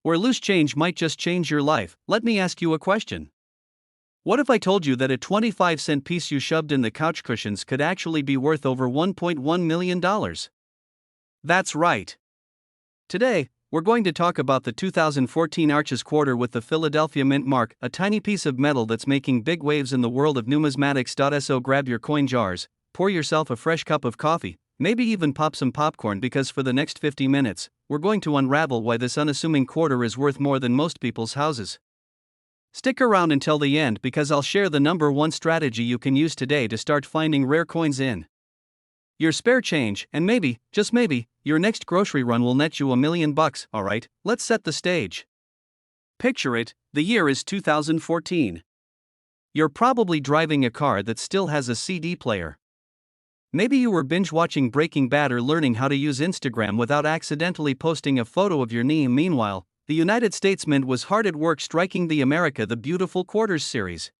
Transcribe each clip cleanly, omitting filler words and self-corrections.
Where loose change might just change your life, let me ask you a question. What if I told you that a 25-cent piece you shoved in the couch cushions could actually be worth over $1.1 million? That's right. Today, we're going to talk about the 2014 Arches Quarter with the Philadelphia Mint mark, a tiny piece of metal that's making big waves in the world of numismatics. So grab your coin jars, pour yourself a fresh cup of coffee, maybe even pop some popcorn, because for the next 50 minutes, we're going to unravel why this unassuming quarter is worth more than most people's houses. Stick around until the end, because I'll share the number one strategy you can use today to start finding rare coins in your spare change, and maybe, just maybe, your next grocery run will net you $1 million. Alright, let's set the stage. Picture it, the year is 2014. You're probably driving a car that still has a CD player. Maybe you were binge-watching Breaking Bad or learning how to use Instagram without accidentally posting a photo of your knee. Meanwhile, the United States Mint was hard at work striking the America the Beautiful Quarters series.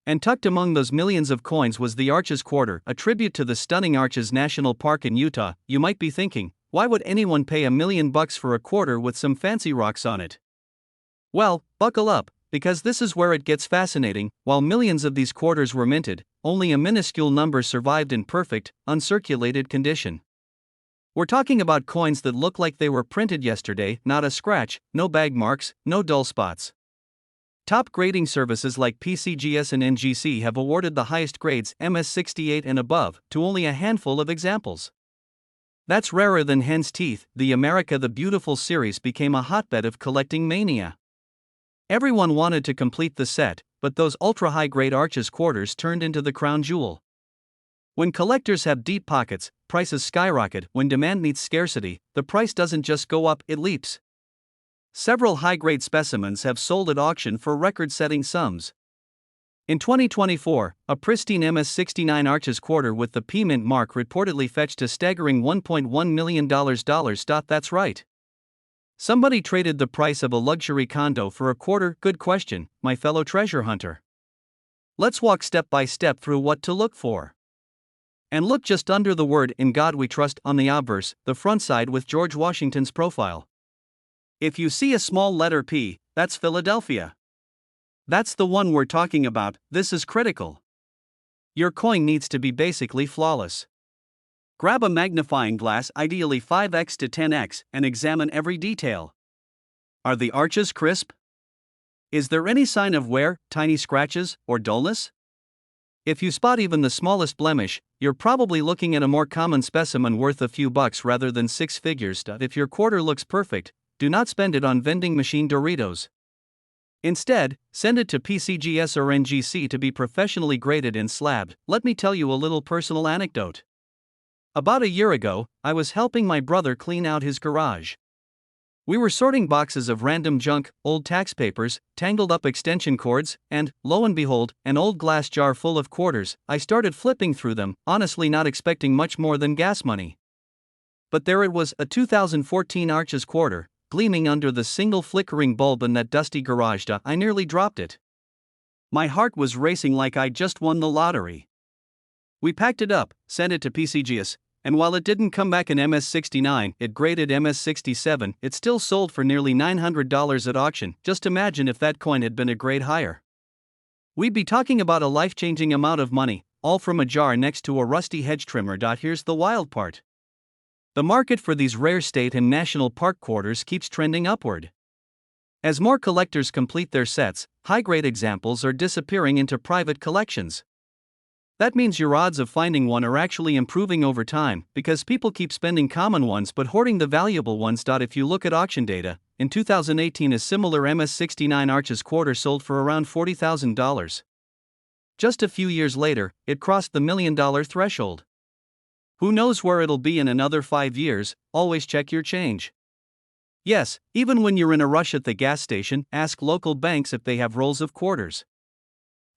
And tucked among those millions of coins was the Arches Quarter, a tribute to the stunning Arches National Park in Utah. You might be thinking, why would anyone pay $1 million for a quarter with some fancy rocks on it? Well, buckle up, because this is where it gets fascinating. While millions of these quarters were minted, only a minuscule number survived in perfect, uncirculated condition. We're talking about coins that look like they were printed yesterday, not a scratch, no bag marks, no dull spots. Top grading services like PCGS and NGC have awarded the highest grades, MS68 and above, to only a handful of examples. That's rarer than hen's teeth. The America the Beautiful series became a hotbed of collecting mania. Everyone wanted to complete the set, but those ultra-high-grade Arches quarters turned into the crown jewel. When collectors have deep pockets, prices skyrocket. When demand meets scarcity, the price doesn't just go up, it leaps. Several high-grade specimens have sold at auction for record-setting sums. In 2024, a pristine MS69 Arches quarter with the P Mint mark reportedly fetched a staggering $1.1 million. That's right. Somebody traded the price of a luxury condo for a quarter. Good question, my fellow treasure hunter. Let's walk step by step through what to look for. And look just under the word "In God We Trust" on the obverse, the front side with George Washington's profile. If you see a small letter P, that's Philadelphia. That's the one we're talking about. This is critical. Your coin needs to be basically flawless. Grab a magnifying glass, ideally 5x to 10x, and examine every detail. Are the arches crisp? Is there any sign of wear, tiny scratches, or dullness? If you spot even the smallest blemish, you're probably looking at a more common specimen worth a few bucks rather than six figures. If your quarter looks perfect, do not spend it on vending machine Doritos. Instead, send it to PCGS or NGC to be professionally graded and slabbed. Let me tell you a little personal anecdote. About a year ago, I was helping my brother clean out his garage. We were sorting boxes of random junk, old tax papers, tangled up extension cords, and, lo and behold, an old glass jar full of quarters. I started flipping through them, honestly not expecting much more than gas money. But there it was, a 2014 Arches quarter, gleaming under the single flickering bulb in that dusty garage. I nearly dropped it. My heart was racing like I'd just won the lottery. We packed it up, sent it to PCGS, and while it didn't come back in MS69, it graded MS67. It still sold for nearly $900 at auction. Just imagine if that coin had been a grade higher. We'd be talking about a life-changing amount of money, all from a jar next to a rusty hedge trimmer. Here's the wild part. The market for these rare state and national park quarters keeps trending upward. As more collectors complete their sets, high-grade examples are disappearing into private collections. That means your odds of finding one are actually improving over time, because people keep spending common ones but hoarding the valuable ones. If you look at auction data, in 2018 a similar MS69 Arches quarter sold for around $40,000. Just a few years later, it crossed the $1 million threshold. Who knows where it'll be in another 5 years? Always check your change. Yes, even when you're in a rush at the gas station, ask local banks if they have rolls of quarters.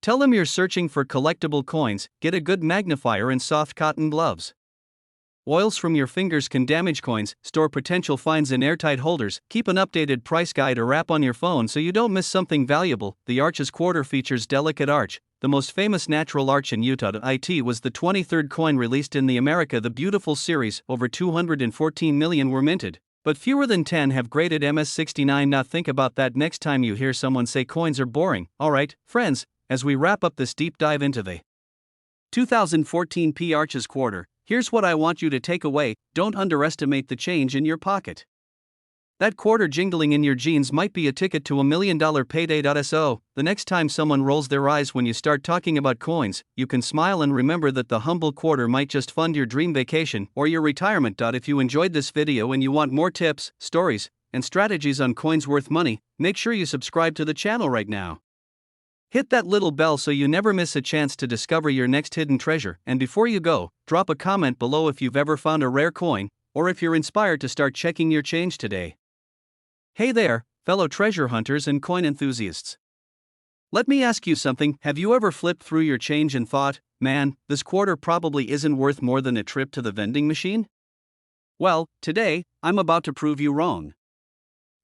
Tell them you're searching for collectible coins. Get a good magnifier and soft cotton gloves. Oils from your fingers can damage coins. Store potential finds in airtight holders. Keep an updated price guide or app on your phone so you don't miss something valuable. The Arches quarter features Delicate Arch, the most famous natural arch in Utah. It was the 23rd coin released in the America the Beautiful series. Over 214 million were minted, But fewer than 10 have graded MS69. Now think about that next time you hear someone say coins are boring. Alright, friends, as we wrap up this deep dive into the 2014 P Arches quarter, here's what I want you to take away: don't underestimate the change in your pocket. That quarter jingling in your jeans might be a ticket to $1 million payday. So, the next time someone rolls their eyes when you start talking about coins, you can smile and remember that the humble quarter might just fund your dream vacation or your retirement. If you enjoyed this video and you want more tips, stories, and strategies on coins worth money, make sure you subscribe to the channel right now. Hit that little bell so you never miss a chance to discover your next hidden treasure. And before you go, drop a comment below if you've ever found a rare coin, or if you're inspired to start checking your change today. Hey there, fellow treasure hunters and coin enthusiasts. Let me ask you something: have you ever flipped through your change and thought, man, this quarter probably isn't worth more than a trip to the vending machine? Well, today, I'm about to prove you wrong.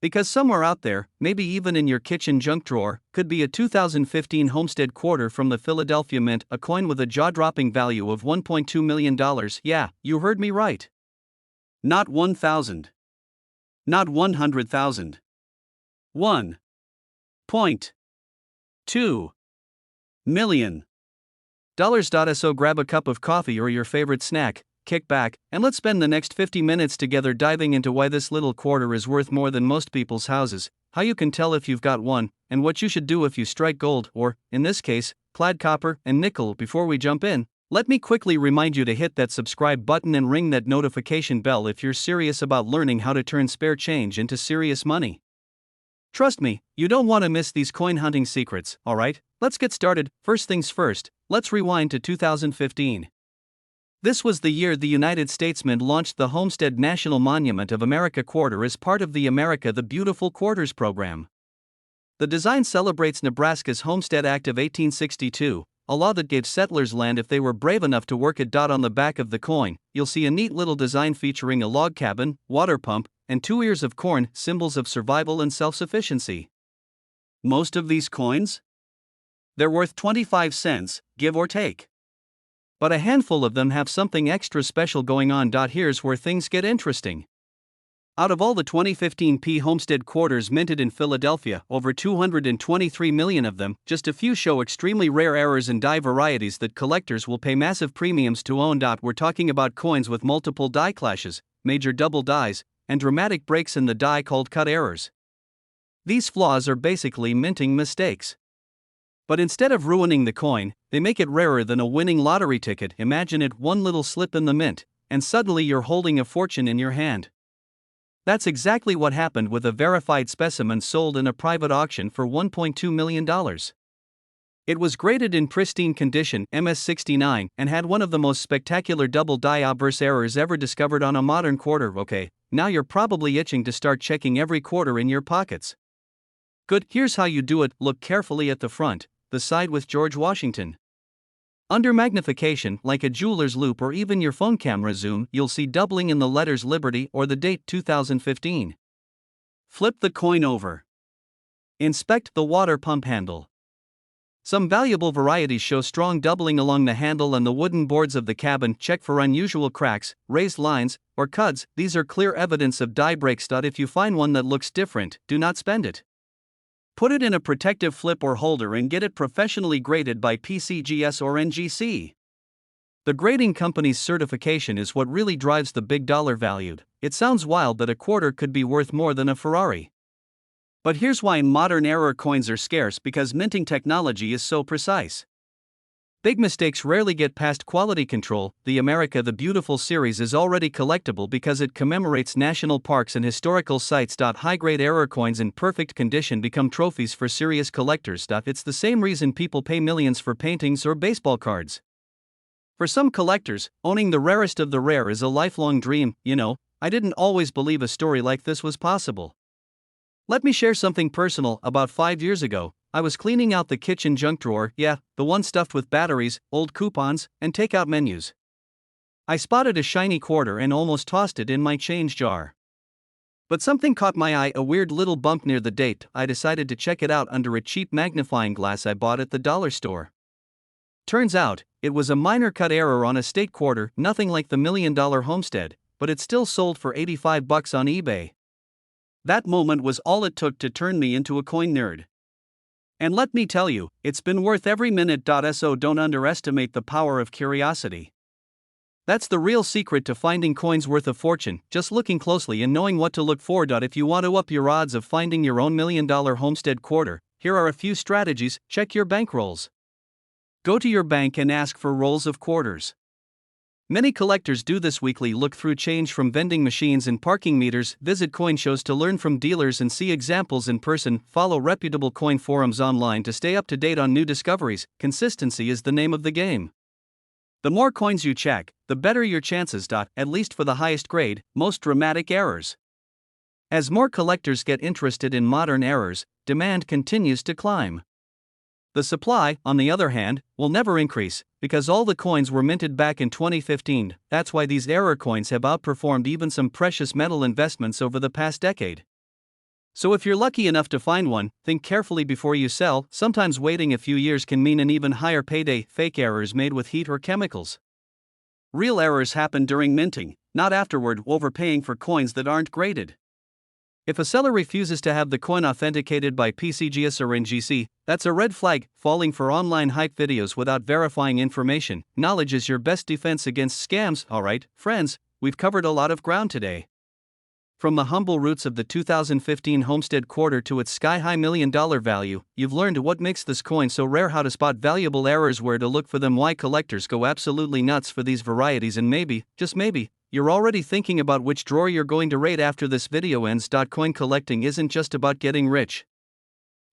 Because somewhere out there, maybe even in your kitchen junk drawer, could be a 2015 Homestead quarter from the Philadelphia Mint, a coin with a jaw-dropping value of $1.2 million. Yeah, you heard me right. Not 1,000. Not 100,000. $1.2 million. So grab a cup of coffee or your favorite snack, kick back, and let's spend the next 50 minutes together diving into why this little quarter is worth more than most people's houses, how you can tell if you've got one, and what you should do if you strike gold, or, in this case, plaid copper and nickel. Before we jump in, let me quickly remind you to hit that subscribe button and ring that notification bell if you're serious about learning how to turn spare change into serious money. Trust me, you don't want to miss these coin hunting secrets. Alright, let's get started. First things first, let's rewind to 2015. This was the year the United States Mint launched the Homestead National Monument of America quarter as part of the America the Beautiful Quarters program. The design celebrates Nebraska's Homestead Act of 1862, a law that gave settlers land if they were brave enough to work it. On the back of the coin, you'll see a neat little design featuring a log cabin, water pump, and 2 ears of corn, symbols of survival and self-sufficiency. Most of these coins? They're worth 25 cents, give or take. But a handful of them have something extra special going on. Here's where things get interesting. Out of all the 2015 P Homestead quarters minted in Philadelphia, over 223 million of them, just a few show extremely rare errors and die varieties that collectors will pay massive premiums to own. We're talking about coins with multiple die clashes, major double dies, and dramatic breaks in the die called cut errors. These flaws are basically minting mistakes. But instead of ruining the coin, they make it rarer than a winning lottery ticket. Imagine it: one little slip in the mint, and suddenly you're holding a fortune in your hand. That's exactly what happened with a verified specimen sold in a private auction for $1.2 million. It was graded in pristine condition, MS69, and had one of the most spectacular double die obverse errors ever discovered on a modern quarter. Okay, now you're probably itching to start checking every quarter in your pockets. Good, here's how you do it. Look carefully at the front, the side with George Washington. Under magnification, like a jeweler's loupe or even your phone camera zoom, you'll see doubling in the letters Liberty or the date 2015. Flip the coin over. Inspect the water pump handle. Some valuable varieties show strong doubling along the handle and the wooden boards of the cabin. Check for unusual cracks, raised lines, or cuts. These are clear evidence of die breaks. If you find one that looks different, do not spend it. Put it in a protective flip or holder and get it professionally graded by PCGS or NGC. The grading company's certification is what really drives the big dollar value. It sounds wild that a quarter could be worth more than a Ferrari. But here's why modern error coins are scarce: because minting technology is so precise. Big mistakes rarely get past quality control. The America the Beautiful series is already collectible because it commemorates national parks and historical sites. High-grade error coins in perfect condition become trophies for serious collectors. It's the same reason people pay millions for paintings or baseball cards. For some collectors, owning the rarest of the rare is a lifelong dream. I didn't always believe a story like this was possible. Let me share something personal. About 5 years ago, I was cleaning out the kitchen junk drawer, the one stuffed with batteries, old coupons, and takeout menus. I spotted a shiny quarter and almost tossed it in my change jar. But something caught my eye: a weird little bump near the date. I decided to check it out under a cheap magnifying glass I bought at the dollar store. Turns out, it was a minor cut error on a state quarter, nothing like the $1 million Homestead, but it still sold for $85 on eBay. That moment was all it took to turn me into a coin nerd. And let me tell you, it's been worth every minute. So don't underestimate the power of curiosity. That's the real secret to finding coins worth a fortune, just looking closely and knowing what to look for. If you want to up your odds of finding your own $1 million homestead quarter, here are a few strategies. Check your bank rolls. Go to your bank and ask for rolls of quarters. Many collectors do this weekly. Look through change from vending machines and parking meters, visit coin shows to learn from dealers and see examples in person, follow reputable coin forums online to stay up to date on new discoveries. Consistency is the name of the game. The more coins you check, the better your chances. At least for the highest grade, most dramatic errors. As more collectors get interested in modern errors, demand continues to climb. The supply, on the other hand, will never increase, because all the coins were minted back in 2015. That's why these error coins have outperformed even some precious metal investments over the past decade. So if you're lucky enough to find one, think carefully before you sell. Sometimes waiting a few years can mean an even higher payday. Fake errors made with heat or chemicals. Real errors happen during minting, not afterward, overpaying for coins that aren't graded. If a seller refuses to have the coin authenticated by PCGS or NGC, that's a red flag. Falling for online hype videos without verifying information. Knowledge is your best defense against scams. Alright, friends, we've covered a lot of ground today. From the humble roots of the 2015 Homestead Quarter to its sky-high $1 million value, you've learned what makes this coin so rare, how to spot valuable errors, where to look for them, why collectors go absolutely nuts for these varieties, and maybe, just maybe, you're already thinking about which drawer you're going to raid after this video ends. Coin collecting isn't just about getting rich.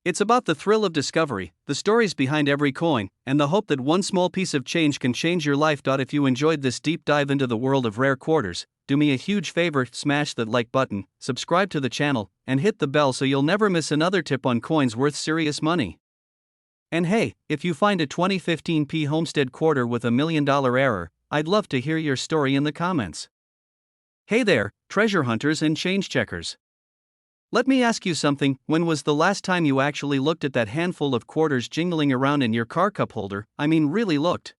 It's about the thrill of discovery, the stories behind every coin, and the hope that one small piece of change can change your life. If you enjoyed this deep dive into the world of rare quarters, do me a huge favor, smash that like button, subscribe to the channel, and hit the bell so you'll never miss another tip on coins worth serious money. And hey, if you find a 2015 P Homestead Quarter with $1 million error, I'd love to hear your story in the comments. Hey there, treasure hunters and change checkers. Let me ask you something. When was the last time you actually looked at that handful of quarters jingling around in your car cup holder? I mean, really looked.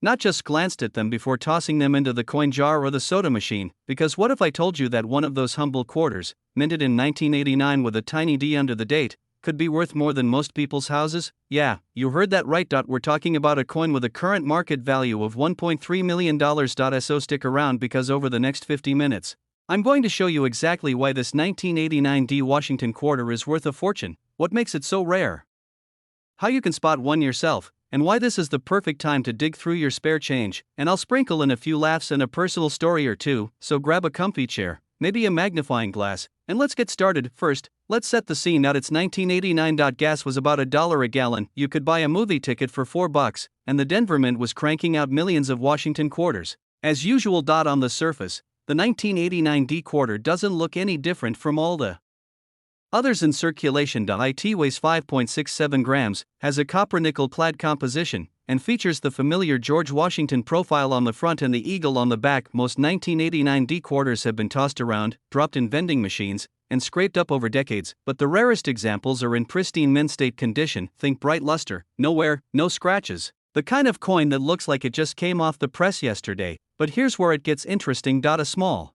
Not just glanced at them before tossing them into the coin jar or the soda machine, because what if I told you that one of those humble quarters, minted in 1989 with a tiny D under the date, could be worth more than most people's houses? Yeah, you heard that right. We're talking about a coin with a current market value of $1.3 million. So stick around, because over the next 50 minutes, I'm going to show you exactly why this 1989 D Washington quarter is worth a fortune, what makes it so rare, how you can spot one yourself, and why this is the perfect time to dig through your spare change. And I'll sprinkle in a few laughs and a personal story or two, so grab a comfy chair, maybe a magnifying glass, and let's get started. First, let's set the scene. It's 1989. Gas was about $1 a gallon. You could buy a movie ticket for $4, and the Denver Mint was cranking out millions of Washington quarters. As usual. On the surface, the 1989 D quarter doesn't look any different from all the others in circulation. It weighs 5.67 grams, has a copper-nickel clad composition, and features the familiar George Washington profile on the front and the eagle on the back. Most 1989 D quarters have been tossed around, dropped in vending machines, and scraped up over decades, but the rarest examples are in pristine mint state condition. Think bright luster, no wear, no scratches. The kind of coin that looks like it just came off the press yesterday. But here's where it gets interesting. A small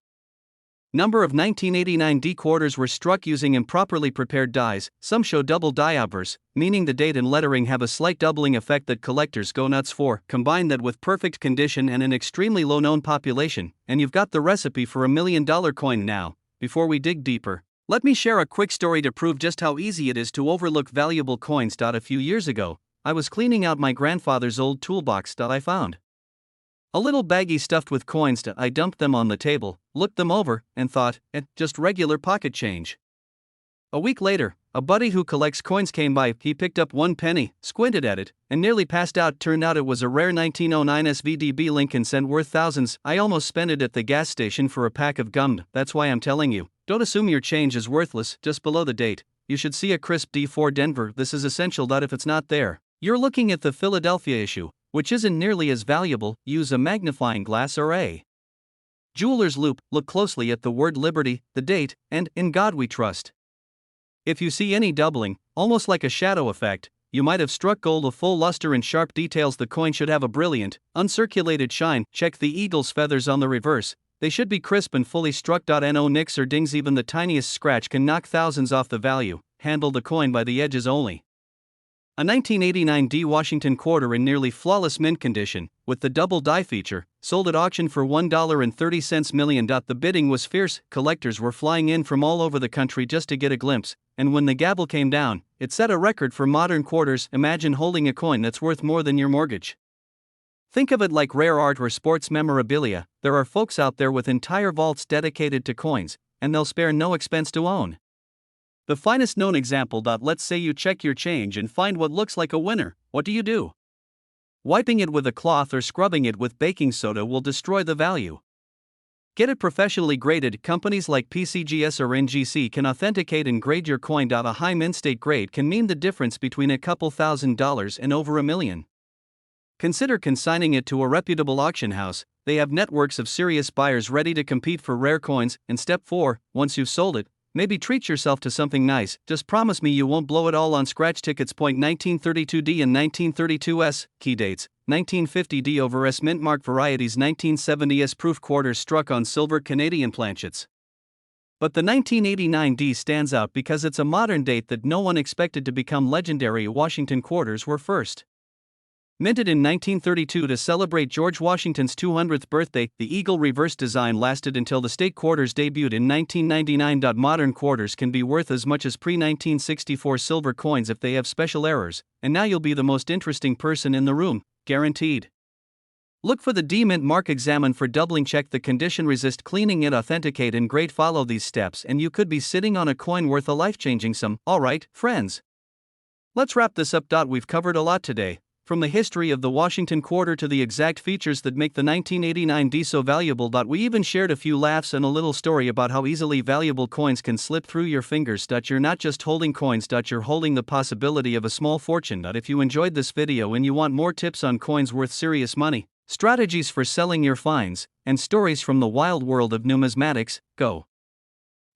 number of 1989 D quarters were struck using improperly prepared dies. Some show double die obverse, meaning the date and lettering have a slight doubling effect that collectors go nuts for. Combine that with perfect condition and an extremely low known population, and you've got the recipe for $1 million coin. Now, before we dig deeper, let me share a quick story to prove just how easy it is to overlook valuable coins. A few years ago, I was cleaning out my grandfather's old toolbox. I found a little baggie stuffed with coins. I dumped them on the table, looked them over, and thought, just regular pocket change. A week later, a buddy who collects coins came by. He picked up 1 penny, squinted at it, and nearly passed out. Turned out it was a rare 1909 SVDB Lincoln cent worth thousands. I almost spent it at the gas station for a pack of gum. That's why I'm telling you, don't assume your change is worthless. Just below the date, you should see a crisp D4 Denver. This is essential. If it's not there, you're looking at the Philadelphia issue, which isn't nearly as valuable. Use a magnifying glass or a jeweler's loupe. Look closely at the word Liberty, the date, and In God We Trust. If you see any doubling, almost like a shadow effect, you might have struck gold. A full luster and sharp details. The coin should have a brilliant, uncirculated shine. Check the eagle's feathers on the reverse. They should be crisp and fully struck. No nicks or dings, even the tiniest scratch can knock thousands off the value. Handle the coin by the edges only. A 1989 D Washington quarter in nearly flawless mint condition, with the double die feature, sold at auction for $1.30 million. The bidding was fierce, collectors were flying in from all over the country just to get a glimpse, and when the gavel came down, it set a record for modern quarters. Imagine holding a coin that's worth more than your mortgage. Think of it like rare art or sports memorabilia. There are folks out there with entire vaults dedicated to coins, and they'll spare no expense to own. The finest known example. Let's say you check your change and find what looks like a winner. What do? Wiping it with a cloth or scrubbing it with baking soda will destroy the value. Get it professionally graded. Companies like PCGS or NGC can authenticate and grade your coin. A high mint state grade can mean the difference between a couple $1,000s and over $1 million. Consider consigning it to a reputable auction house. They have networks of serious buyers ready to compete for rare coins. And step 4, once you've sold it, maybe treat yourself to something nice. Just promise me you won't blow it all on scratch tickets. 1932D and 1932S, key dates, 1950D over S mint mark varieties, 1970S proof quarters struck on silver Canadian planchets. But the 1989D stands out because it's a modern date that no one expected to become legendary. Washington quarters were first minted in 1932 to celebrate George Washington's 200th birthday. The eagle reverse design lasted until the state quarters debuted in 1999. Modern quarters can be worth as much as pre-1964 silver coins if they have special errors, and now you'll be the most interesting person in the room, guaranteed. Look for the D mint mark, examine for doubling, check the condition, resist cleaning it, authenticate and grade. Follow these steps and you could be sitting on a coin worth a life-changing sum. Alright, friends. Let's wrap this up. We've covered a lot today. From the history of the Washington quarter to the exact features that make the 1989D so valuable. We even shared a few laughs and a little story about how easily valuable coins can slip through your fingers. You're not just holding coins, you're holding the possibility of a small fortune. If you enjoyed this video and you want more tips on coins worth serious money, strategies for selling your finds, and stories from the wild world of numismatics, go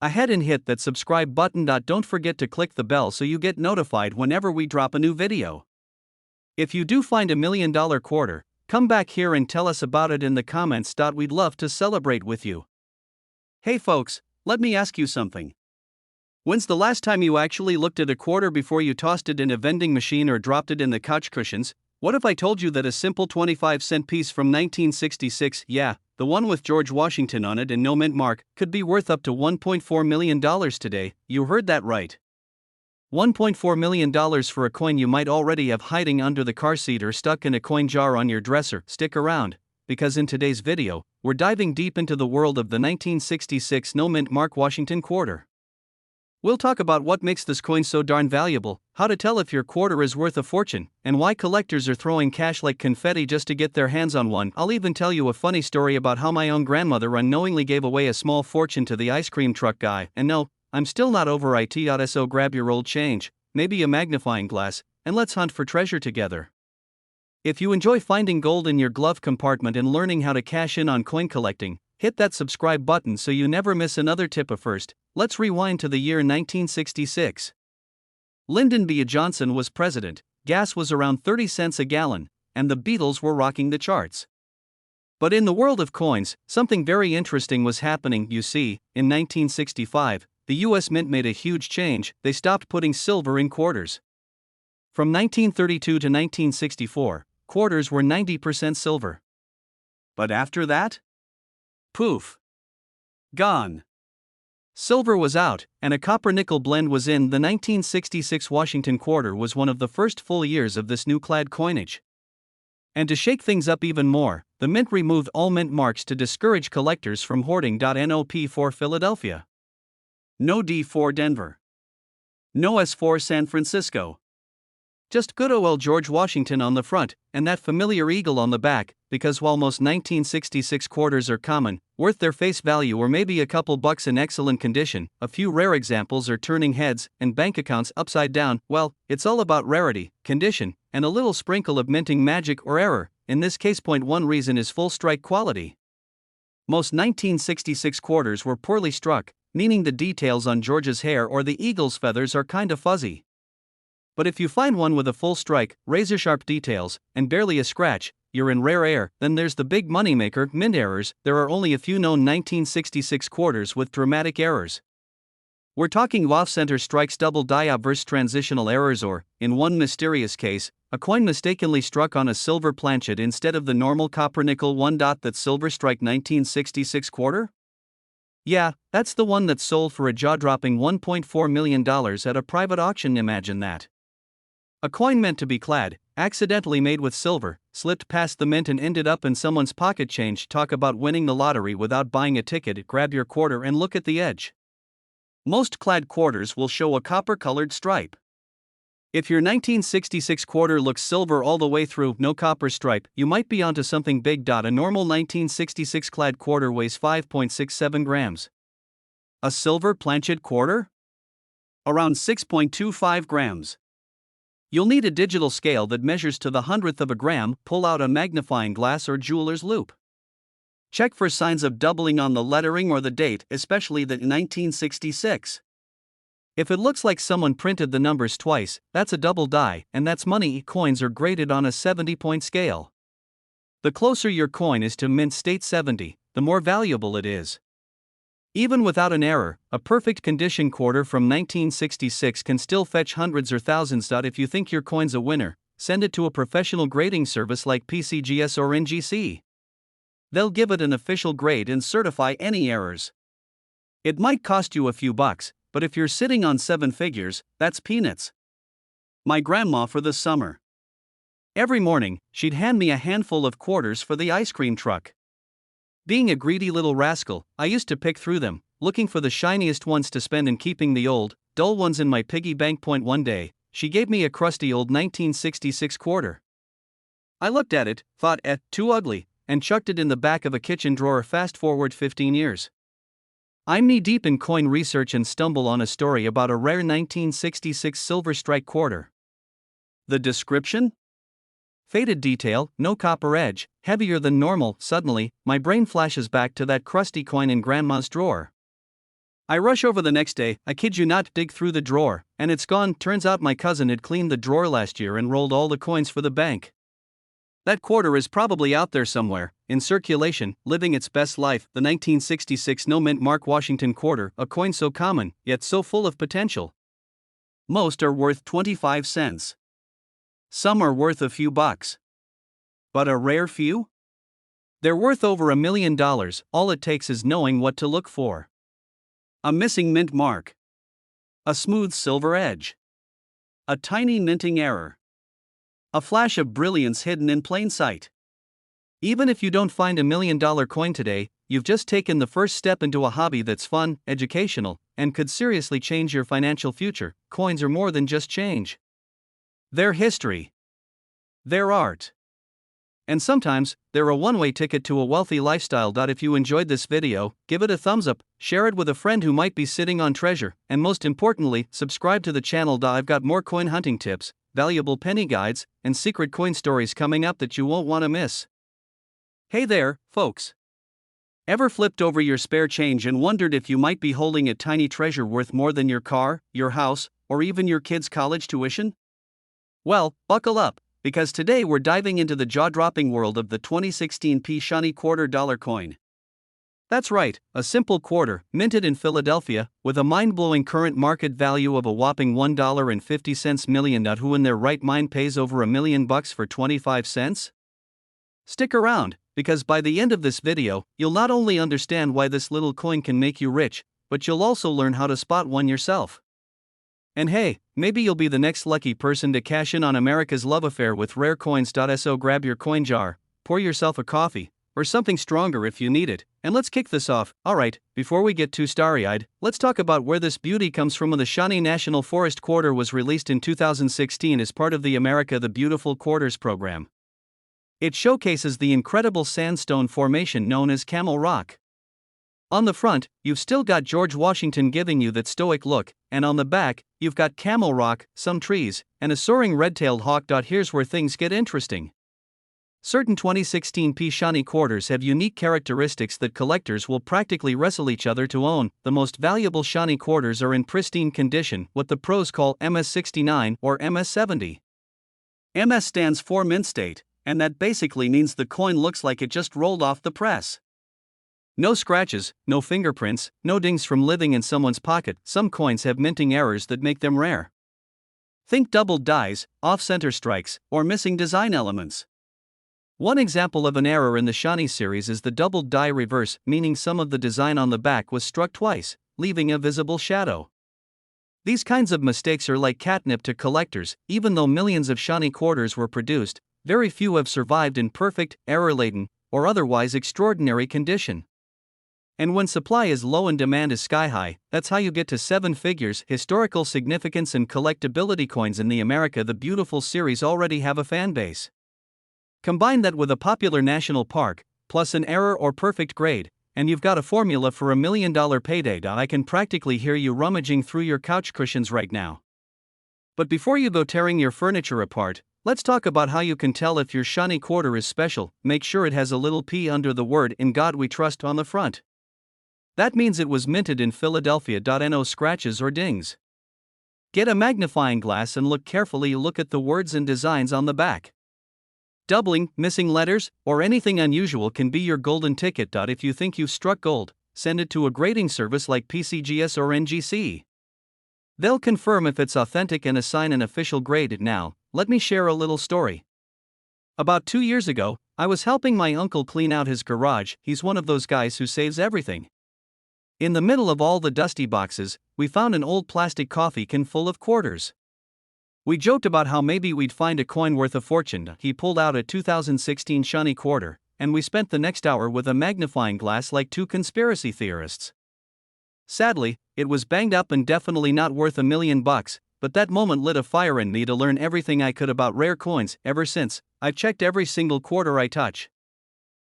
ahead and hit that subscribe button. Don't forget to click the bell so you get notified whenever we drop a new video. If you do find $1 million quarter, come back here and tell us about it in the comments. We'd love to celebrate with you. Hey folks, let me ask you something. When's the last time you actually looked at a quarter before you tossed it in a vending machine or dropped it in the couch cushions? What if I told you that a simple 25-cent piece from 1966, yeah, the one with George Washington on it and no mint mark, could be worth up to $1.4 million today? You heard that right. $1.4 million for a coin you might already have hiding under the car seat or stuck in a coin jar on your dresser. Stick around, because in today's video, we're diving deep into the world of the 1966 no mint mark Washington quarter. We'll talk about what makes this coin so darn valuable, how to tell if your quarter is worth a fortune, and why collectors are throwing cash like confetti just to get their hands on one. I'll even tell you a funny story about how my own grandmother unknowingly gave away a small fortune to the ice cream truck guy. And no, I'm still not over it. So grab your old change, maybe a magnifying glass, and let's hunt for treasure together. If you enjoy finding gold in your glove compartment and learning how to cash in on coin collecting, hit that subscribe button so you never miss another tip. First, let's rewind to the year 1966. Lyndon B. Johnson was president, gas was around 30 cents a gallon, and the Beatles were rocking the charts. But in the world of coins, something very interesting was happening. You see, in 1965, the US Mint made a huge change. They stopped putting silver in quarters. From 1932 to 1964, quarters were 90% silver. But after that? Poof. Gone. Silver was out, and a copper-nickel blend was in. The 1966 Washington quarter was one of the first full years of this new clad coinage. And to shake things up even more, the Mint removed all mint marks to discourage collectors from hoarding. No P for Philadelphia. No D for Denver. No S for San Francisco. Just good old George Washington on the front, and that familiar eagle on the back, because while most 1966 quarters are common, worth their face value or maybe a couple bucks in excellent condition, a few rare examples are turning heads and bank accounts upside down. Well, it's all about rarity, condition, and a little sprinkle of minting magic or error. In this case, one reason is full strike quality. Most 1966 quarters were poorly struck, meaning the details on George's hair or the eagle's feathers are kinda fuzzy. But if you find one with a full strike, razor-sharp details, and barely a scratch, you're in rare air. Then there's the big moneymaker, mint errors. There are only a few known 1966 quarters with dramatic errors. We're talking off-center strikes, double die obverse transitional errors, or, in one mysterious case, a coin mistakenly struck on a silver planchet instead of the normal copper nickel 1. That silver strike 1966 quarter? Yeah, that's the one that sold for a jaw-dropping $1.4 million at a private auction. Imagine that. A coin meant to be clad, accidentally made with silver, slipped past the mint and ended up in someone's pocket change. Talk about winning the lottery without buying a ticket. Grab your quarter and look at the edge. Most clad quarters will show a copper-colored stripe. If your 1966 quarter looks silver all the way through, no copper stripe, you might be onto something big. A normal 1966 clad quarter weighs 5.67 grams. A silver planchet quarter? Around 6.25 grams. You'll need a digital scale that measures to the hundredth of a gram. Pull out a magnifying glass or jeweler's loupe. Check for signs of doubling on the lettering or the date, especially the 1966. If it looks like someone printed the numbers twice, that's a double die, and that's money. Coins are graded on a 70-point scale. The closer your coin is to mint state 70, the more valuable it is. Even without an error, a perfect condition quarter from 1966 can still fetch hundreds or thousands. If you think your coin's a winner, send it to a professional grading service like PCGS or NGC. They'll give it an official grade and certify any errors. It might cost you a few bucks, but if you're sitting on 7 figures, that's peanuts. My grandma for the summer. Every morning, she'd hand me a handful of quarters for the ice cream truck. Being a greedy little rascal, I used to pick through them, looking for the shiniest ones to spend and keeping the old, dull ones in my piggy bank. One day, she gave me a crusty old 1966 quarter. I looked at it, thought, too ugly, and chucked it in the back of a kitchen drawer. Fast forward 15 years. I'm knee-deep in coin research and stumble on a story about a rare 1966 silver strike quarter. The description? Faded detail, no copper edge, heavier than normal. Suddenly, my brain flashes back to that crusty coin in Grandma's drawer. I rush over the next day, I kid you not, dig through the drawer, and it's gone. Turns out my cousin had cleaned the drawer last year and rolled all the coins for the bank. That quarter is probably out there somewhere, in circulation, living its best life. The 1966 no-mint Mark Washington quarter, a coin so common, yet so full of potential. Most are worth 25 cents. Some are worth a few bucks. But a rare few? They're worth over $1 million. All it takes is knowing what to look for. A missing mint mark. A smooth silver edge. A tiny minting error. A flash of brilliance hidden in plain sight. Even if you don't find $1 million coin today, you've just taken the first step into a hobby that's fun, educational, and could seriously change your financial future. Coins are more than just change. They're history. They're art. And sometimes, they're a one-way ticket to a wealthy lifestyle. If you enjoyed this video, give it a thumbs up, share it with a friend who might be sitting on treasure, and most importantly, subscribe to the channel. I've got more coin hunting tips, valuable penny guides, and secret coin stories coming up that you won't want to miss. Hey there, folks. Ever flipped over your spare change and wondered if you might be holding a tiny treasure worth more than your car, your house, or even your kids' college tuition? Well, buckle up, because today we're diving into the jaw-dropping world of the 2016 P. Shiny $quarter coin. That's right, a simple quarter, minted in Philadelphia, with a mind-blowing current market value of a whopping $1.50 million. Who in their right mind pays over $1 million for 25 cents? Stick around, because by the end of this video, you'll not only understand why this little coin can make you rich, but you'll also learn how to spot one yourself. And hey, maybe you'll be the next lucky person to cash in on America's love affair with rare coins. So grab your coin jar, pour yourself a coffee, or something stronger if you need it, and let's kick this off. Alright, before we get too starry-eyed, let's talk about where this beauty comes from. The Shawnee National Forest quarter was released in 2016 as part of the America the Beautiful Quarters program. It showcases the incredible sandstone formation known as Camel Rock. On the front, you've still got George Washington giving you that stoic look, and on the back, you've got Camel Rock, some trees, and a soaring red-tailed hawk. Here's where things get interesting. Certain 2016p shiny quarters have unique characteristics that collectors will practically wrestle each other to own. The most valuable shiny quarters are in pristine condition, what the pros call MS69 or MS70. MS stands for mint state, and that basically means the coin looks like it just rolled off the press. No scratches, no fingerprints, no dings from living in someone's pocket. Some coins have minting errors that make them rare. Think doubled dies, off-center strikes, or missing design elements. One example of an error in the shiny series is the doubled die reverse, meaning some of the design on the back was struck twice, leaving a visible shadow. These kinds of mistakes are like catnip to collectors. Even though millions of shiny quarters were produced, very few have survived in perfect, error-laden, or otherwise extraordinary condition. And when supply is low and demand is sky high, that's how you get to seven figures. Historical significance and collectability. Coins in the America the Beautiful series already have a fan base. Combine that with a popular national park, plus an error or perfect grade, and you've got a formula for $1 million payday. I can practically hear you rummaging through your couch cushions right now. But before you go tearing your furniture apart, let's talk about how you can tell if your shiny quarter is special. Make sure it has a little P under the word "In God We Trust" on the front. That means it was minted in Philadelphia. No scratches or dings. Get a magnifying glass and look carefully. Look at the words and designs on the back. Doubling, missing letters, or anything unusual can be your golden ticket. If you think you've struck gold, send it to a grading service like PCGS or NGC. They'll confirm if it's authentic and assign an official grade. Now, let me share a little story. About 2 years ago, I was helping my uncle clean out his garage. He's one of those guys who saves everything. In the middle of all the dusty boxes, we found an old plastic coffee can full of quarters. We joked about how maybe we'd find a coin worth a fortune. He pulled out a 2016 shiny quarter, and we spent the next hour with a magnifying glass like two conspiracy theorists. Sadly, it was banged up and definitely not worth $1 million, but that moment lit a fire in me to learn everything I could about rare coins. Ever since, I've checked every single quarter I touch.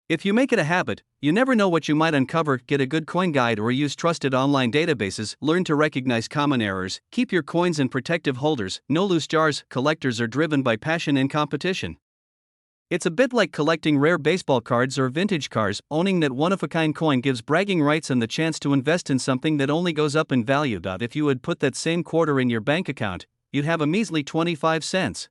If you make it a habit, you never know what you might uncover. Get a good coin guide or use trusted online databases. Learn to recognize common errors. Keep your coins in protective holders. No loose jars. Collectors are driven by passion and competition. It's a bit like collecting rare baseball cards or vintage cars. Owning that one-of-a-kind coin gives bragging rights and the chance to invest in something that only goes up in value. If you had put that same quarter in your bank account, you'd have a measly 25 cents.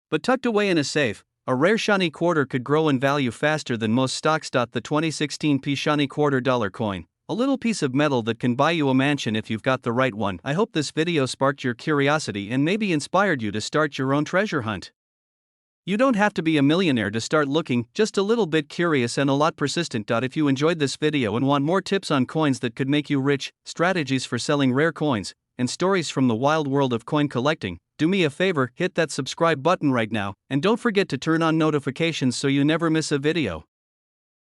But tucked away in a safe, a rare shiny quarter could grow in value faster than most stocks. The 2016p shiny $quarter coin, a little piece of metal that can buy you a mansion if you've got the right one. I hope this video sparked your curiosity and maybe inspired you to start your own treasure hunt. You don't have to be a millionaire to start looking, just a little bit curious and a lot persistent. If you enjoyed this video and want more tips on coins that could make you rich, strategies for selling rare coins, and stories from the wild world of coin collecting, do me a favor, hit that subscribe button right now, and don't forget to turn on notifications so you never miss a video.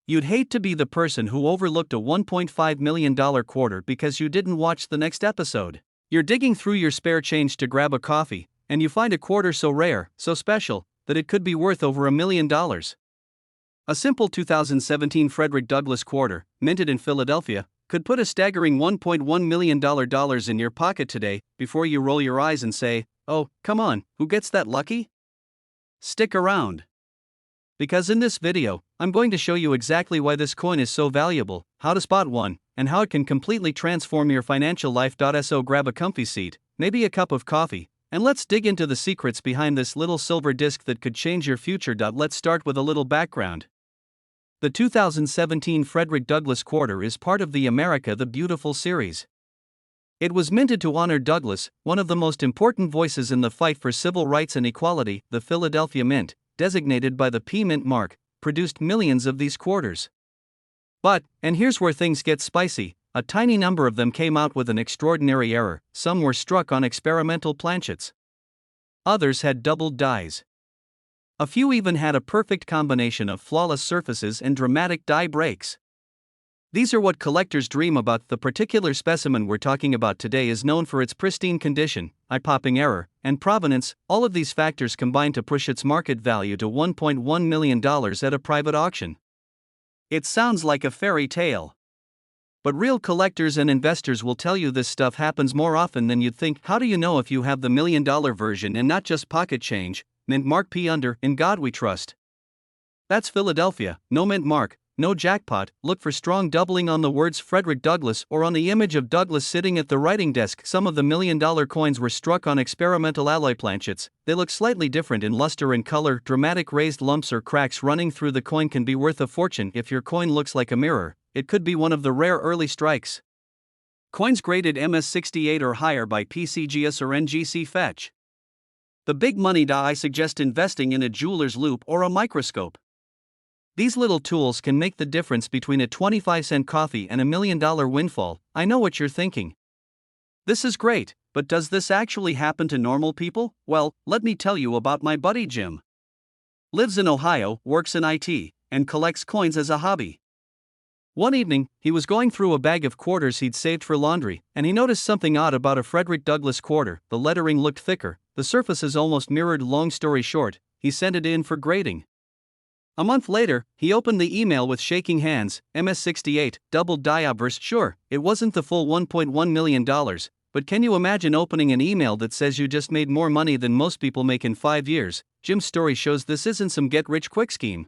You'd hate to be the person who overlooked a $1.5 million quarter because you didn't watch the next episode. You're digging through your spare change to grab a coffee, and you find a quarter so rare, so special, that it could be worth over $1 million. A simple 2017 Frederick Douglass quarter, minted in Philadelphia, could put a staggering $1.1 million in your pocket today. Before you roll your eyes and say, "Oh, come on, who gets that lucky?" Stick around. Because in this video, I'm going to show you exactly why this coin is so valuable, how to spot one, and how it can completely transform your financial life. So grab a comfy seat, maybe a cup of coffee, and let's dig into the secrets behind this little silver disc that could change your future. Let's start with a little background. The 2017 Frederick Douglass quarter is part of the America the Beautiful series. It was minted to honor Douglass, one of the most important voices in the fight for civil rights and equality. The Philadelphia Mint, designated by the P Mint mark, produced millions of these quarters. But, and here's where things get spicy, a tiny number of them came out with an extraordinary error. Some were struck on experimental planchets. Others had doubled dies. A few even had a perfect combination of flawless surfaces and dramatic die breaks. These are what collectors dream about. The particular specimen we're talking about today is known for its pristine condition, eye-popping error, and provenance. All of these factors combine to push its market value to $1.1 million at a private auction. It sounds like a fairy tale. But real collectors and investors will tell you this stuff happens more often than you'd think. How do you know if you have the $1 million version and not just pocket change? Mint mark P under "In God We Trust"? That's Philadelphia, no mint mark, no jackpot. Look for strong doubling on the words Frederick Douglass or on the image of Douglass sitting at the writing desk. Some of the $1,000,000 coins were struck on experimental alloy planchets. They look slightly different in luster and color. Dramatic raised lumps or cracks running through the coin can be worth a fortune. If your coin looks like a mirror, it could be one of the rare early strikes. Coins graded MS68 or higher by PCGS or NGC Fetch. The big money. I suggest investing in a jeweler's loupe or a microscope. These little tools can make the difference between a 25-cent coffee and a $1,000,000 windfall. I know what you're thinking. This is great, but does this actually happen to normal people? Well, let me tell you about my buddy Jim. Lives in Ohio, works in IT, and collects coins as a hobby. One evening, he was going through a bag of quarters he'd saved for laundry, and he noticed something odd about a Frederick Douglass quarter. The lettering looked thicker, the surfaces almost mirrored. Long story short, he sent it in for grading. A month later, he opened the email with shaking hands. MS68, double diaburst. Sure, it wasn't the full $1.1 million, but can you imagine opening an email that says you just made more money than most people make in 5 years? Jim's story shows this isn't some get-rich-quick scheme.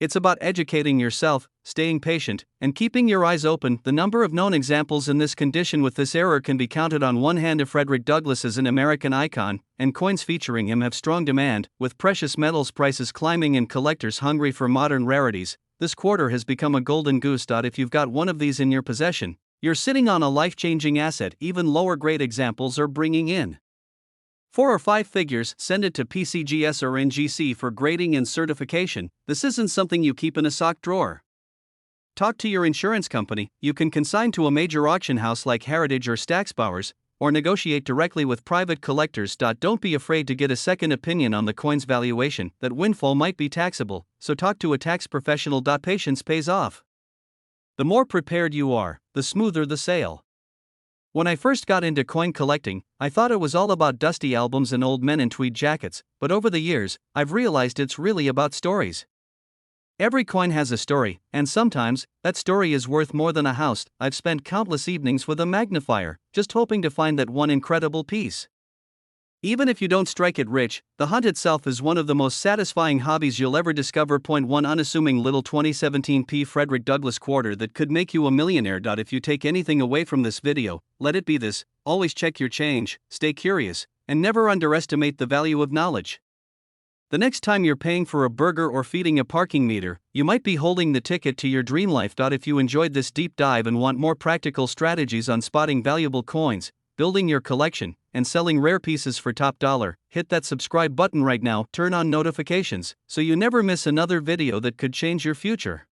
It's about educating yourself, staying patient, and keeping your eyes open. The number of known examples in this condition with this error can be counted on one hand. If Frederick Douglass is an American icon, and coins featuring him have strong demand, with precious metals prices climbing and collectors hungry for modern rarities, this quarter has become a golden goose. If you've got one of these in your possession, you're sitting on a life-changing asset. Even lower-grade examples are bringing in 4 or 5 figures. Send it to PCGS or NGC for grading and certification. This isn't something you keep in a sock drawer. Talk to your insurance company. You can consign to a major auction house like Heritage or Stack's Bowers, or negotiate directly with private collectors. Don't be afraid to get a second opinion on the coin's valuation. That windfall might be taxable, so talk to a tax professional. Patience pays off. The more prepared you are, the smoother the sale. When I first got into coin collecting, I thought it was all about dusty albums and old men in tweed jackets, but over the years, I've realized it's really about stories. Every coin has a story, and sometimes, that story is worth more than a house. I've spent countless evenings with a magnifier, just hoping to find that one incredible piece. Even if you don't strike it rich, the hunt itself is one of the most satisfying hobbies you'll ever discover. Point 1 Unassuming little 2017 P. Frederick Douglass quarter that could make you a millionaire. If you take anything away from this video, let it be this: always check your change, stay curious, and never underestimate the value of knowledge. The next time you're paying for a burger or feeding a parking meter, you might be holding the ticket to your dream life. If you enjoyed this deep dive and want more practical strategies on spotting valuable coins, building your collection, and selling rare pieces for top dollar, hit that subscribe button right now. Turn on notifications so you never miss another video that could change your future.